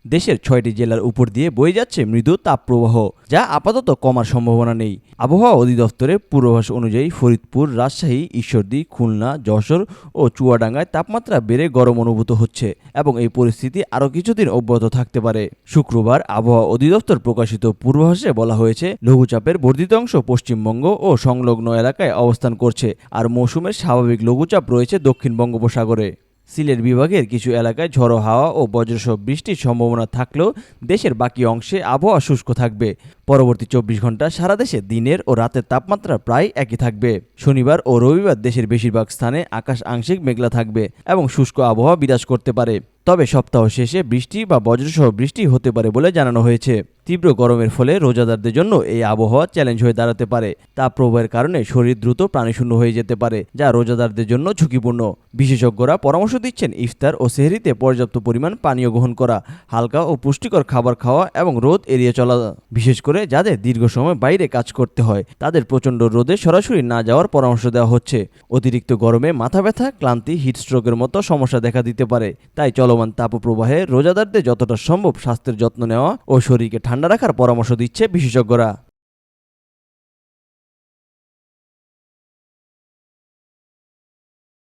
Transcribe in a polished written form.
দেশের ৬টি জেলার উপর দিয়ে বয়ে যাচ্ছে মৃদু তাপপ্রবাহ, যা আপাতত কমার সম্ভাবনা নেই। আবহাওয়া অধিদপ্তরের পূর্বাভাস অনুযায়ী ফরিদপুর, রাজশাহী, ঈশ্বরদী, খুলনা, যশোর ও চুয়াডাঙ্গায় তাপমাত্রা বেড়ে গরম অনুভূত হচ্ছে এবং এই পরিস্থিতি আরও কিছুদিন অব্যাহত থাকতে পারে। শুক্রবার আবহাওয়া অধিদপ্তর প্রকাশিত পূর্বাভাসে বলা হয়েছে, লঘুচাপের বর্ধিত অংশ পশ্চিমবঙ্গ ও সংলগ্ন এলাকায় অবস্থান করছে, আর মৌসুমের স্বাভাবিক লঘুচাপ রয়েছে দক্ষিণ বঙ্গোপসাগরে। সিলেট বিভাগের কিছু এলাকায় ঝড়ো হাওয়া ও বজ্রসহ বৃষ্টির সম্ভাবনা থাকলেও দেশের বাকি অংশে আবহাওয়া শুষ্ক থাকবে। পরবর্তী ২৪ ঘন্টা সারা দেশে দিনের ও রাতের তাপমাত্রা প্রায় একই থাকবে। শনিবার ও রবিবার দেশের বেশিরভাগ স্থানে আকাশ আংশিক মেঘলা থাকবে এবং শুষ্ক আবহাওয়া বিরাজ করতে পারে। তবে সপ্তাহ শেষে বৃষ্টি বা বজ্রসহ বৃষ্টি হতে পারে বলে জানানো হয়েছে। তীব্র গরমের ফলে রোজাদারদের জন্য এই আবহাওয়া চ্যালেঞ্জ হয়ে দাঁড়াতে পারে। তাপপ্রবাহের কারণে শরীর দ্রুত প্রাণীশূন্য হয়ে যেতে পারে, যা রোজাদারদের জন্য ঝুঁকিপূর্ণ। বিশেষজ্ঞরা পরামর্শ দিচ্ছেন ইফতার ও সেহরিতে পর্যাপ্ত পরিমাণ পানীয় গ্রহণ করা, হালকা ও পুষ্টিকর খাবার খাওয়া এবং রোদ এড়িয়ে চলা। বিশেষ করে যাদের দীর্ঘ সময় বাইরে কাজ করতে হয়, তাদের প্রচণ্ড রোদে সরাসরি না যাওয়ার পরামর্শ দেওয়া হচ্ছে। অতিরিক্ত গরমে মাথা ব্যথা, ক্লান্তি, হিটস্ট্রোকের মতো সমস্যা দেখা দিতে পারে। তাই চলমান তাপপ্রবাহে রোজাদারদের যতটা সম্ভব স্বাস্থ্যের যত্ন নেওয়া ও শরীরকে ঠান্ডা রাখার পরামর্শ দিচ্ছে বিশেষজ্ঞরা।